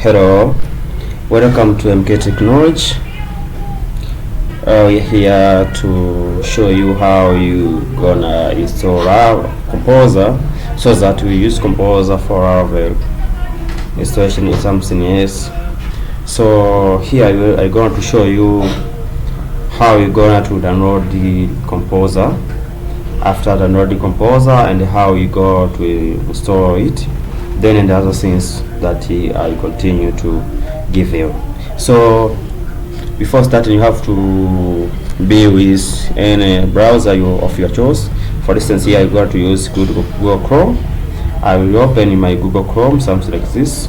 Hello, welcome to MK Technology. We're here to show you how you gonna install our Composer, so that we use Composer for our installation in something else. So here I'm going to show you how you're gonna to download the Composer. After downloading Composer, and how you go to install it, then and the other things that I continue to give you. So before starting, you have to be with any browser of your choice. For instance, here I'm going to use Google Chrome. I will open my Google Chrome, something like this.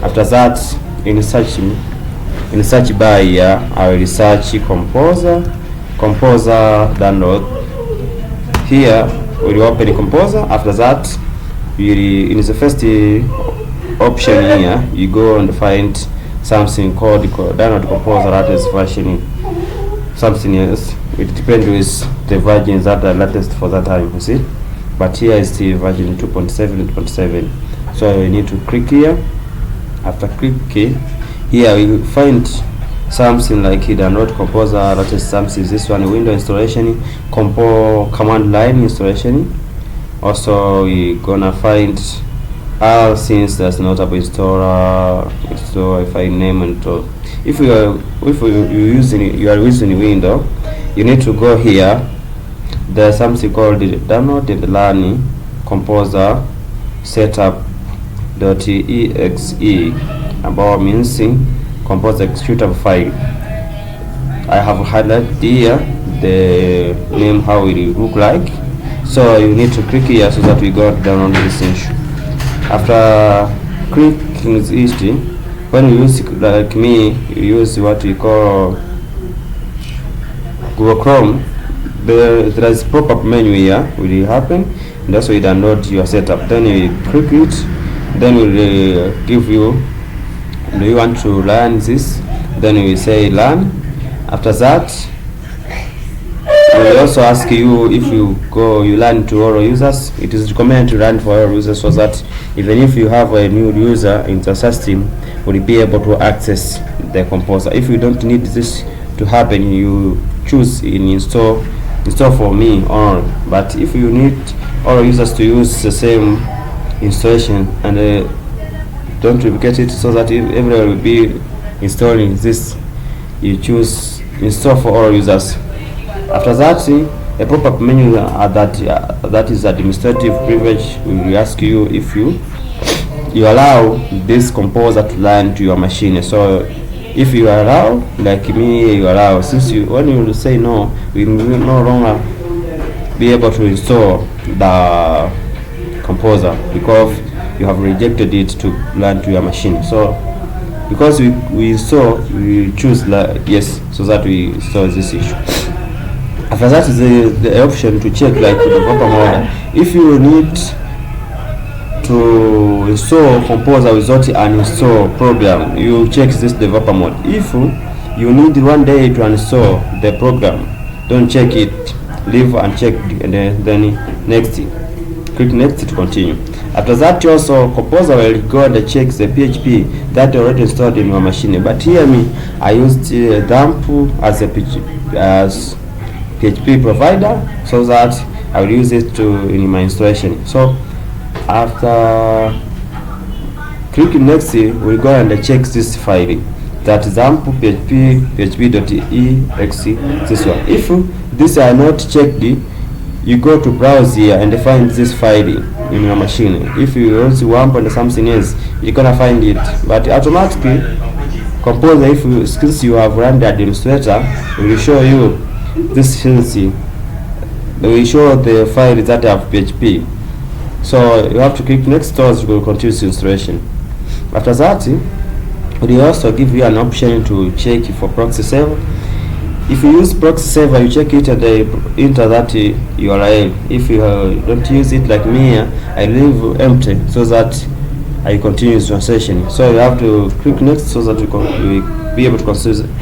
After that, in the search bar here, I will search Composer download. Here we will open Composer. After that, in the first option here, you go and find something called download Composer, that is version something else. It depends with the versions that are latest for that time, you see. But here is the version 2.7. So you need to click here. After click here, we will find something like download Composer, that is something, this one, window installation, command line installation. Also we gonna find all things that's not up installer, I find name and all. If you are using window, you need to go here. There's something called the download and learn Composer setup.exe about means Composer executable file. I have highlighted here the name, how it will look like. So you need to click here so that we got download this issue. After clicking this issue, when you use, like me, you use what we call Google Chrome, there is pop-up menu here will happen, and also you download your setup. Then you click it, then will give you, do you want to learn this? Then we say learn. After that, we will also ask you if you learn to all users. It is recommended to learn for all users, so that even if you have a new user in the system, will be able to access the Composer. If you don't need this to happen, you choose in install for me all. But if you need all users to use the same installation and don't duplicate it, so that everyone will be installing this, you choose install for all users. After that, a pop-up menu that is administrative privilege will ask you if you allow this Composer to learn to your machine. So if you allow, like me, you allow. When you say no, we will no longer be able to install the Composer, because you have rejected it to learn to your machine. So because we install, we choose yes, so that we install this issue. After that is the option to check like the developer mode. If you need to install Composer without an install program, you check this developer mode. If you need one day to install the program, don't check it, leave unchecked, and then next, click next to continue. After that, also Composer will go and check the PHP that already installed in your machine. But here I used dump as a PHP provider, so that I will use it in my installation. So after clicking next, we'll go and check this file, that XAMPP php.exe, this one. If these are not checked, you go to browse here and find this file in your machine. If you also want something else, you're gonna find it. But automatically, Composer, since you have run the administrator, will show you this healthy. They will show the files that have PHP. So you have to click next, or you will continue the installation. After that, we also give you an option to check for proxy server. If you use proxy server, you check it and enter that URL. If you don't use it like me, I leave empty so that I continue the translation. So you have to click next so that we be able to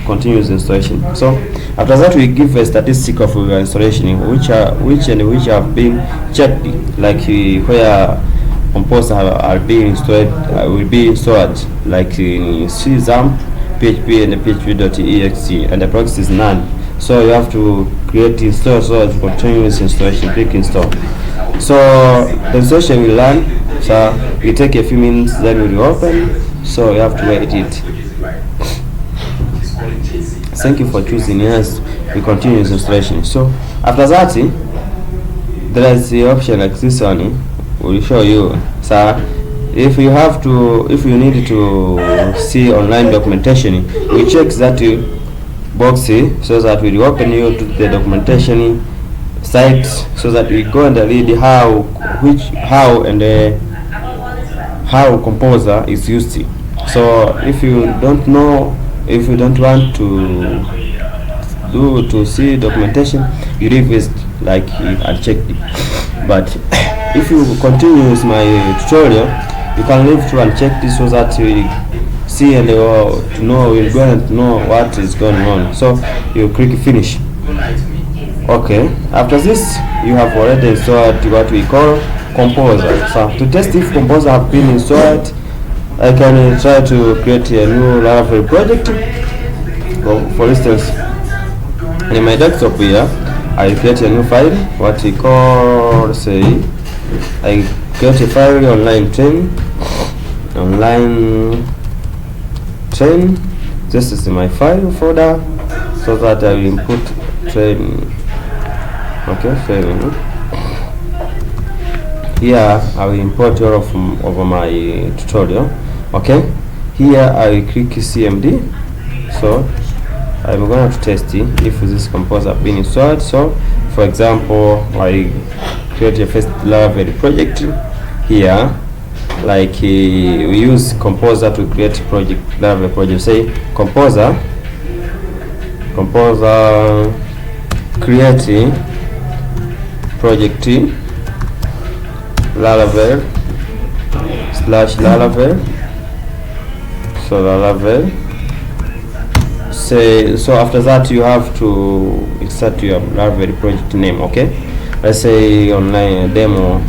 continue the installation. So after that, we give a statistic of your installation, which have been checked, like where Composer are being installed, will be installed, like in CXAMPP, PHP, and PHP.exe, and the process is none. So you have to create install, so to continue this installation, click install. So the installation will run, so it take a few minutes, then it will open, so you have to wait it. Thank you for choosing yes. We continue this installation. So after that, there is the option like this one. Will show you. So if you need to see online documentation, we check that box so that we open you to the documentation site, so that we go and read how Composer is used. So if you don't know, if you don't want to see documentation, you revisit like and check it. But if you continue with my tutorial, you can leave through and check this so that you see and you're going to know what is going on. So you click finish. Okay, after this you have already installed what we call Composer. So to test if Composer have been installed, I can try to create a new Laravel project. For instance, in my desktop here, I create a new file, what we call, say, I create a file online train. This is my file folder, so that I will input train. Okay, train. Here I will import all of my tutorial. Okay, here I will click CMD. So I'm going to test if this Composer has been installed. So for example, I create a first Laravel project here, like we use Composer to create Laravel project. Say Composer create project Laravel /Laravel. So Laravel. So after that you have to insert your Laravel project name. Okay, let's say online demo.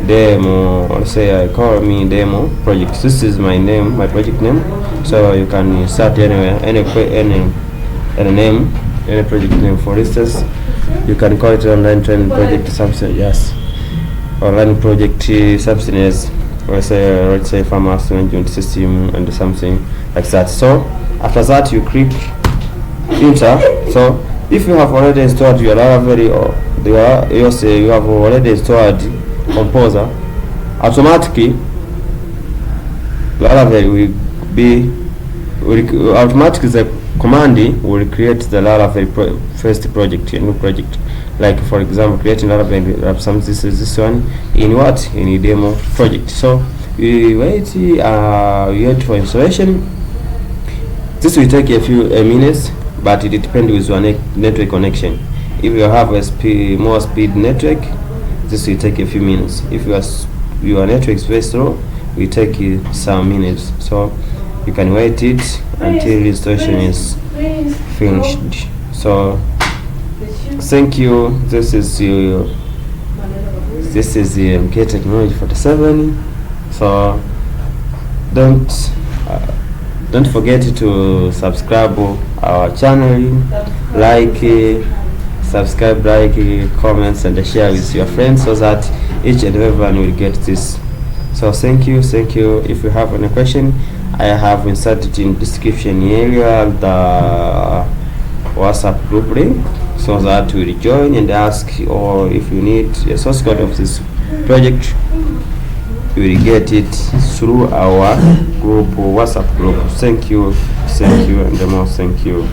Let's say I call me demo project. This is my name, my project name. So you can insert anywhere, any name, any project name. For instance, you can call it online training project something. Yes, online project something is, let's say farmers management system and something like that. So after that you click enter. So if you have already installed your Laravel, or you have already installed Composer, automatically Laravel automatically the command will create the Laravel first project, a new project. Like for example, creating Laravel this one in what, in a demo project. So we wait for installation. This will take a few minutes, but it depends with your network connection. If you have a more speed network, this will take a few minutes. If your network is very slow, it will take some minutes. So you can wait it until the installation is finished. So thank you. This is the MK Technology 47. So don't forget to subscribe our channel, subscribe, comments, and share with your friends, so that each and everyone will get this. So thank you. If you have any question, I have inserted in description area the WhatsApp group link, so that you will join and ask, or if you need a source code of this project, you will get it through our group, WhatsApp group. Thank you, and more thank you.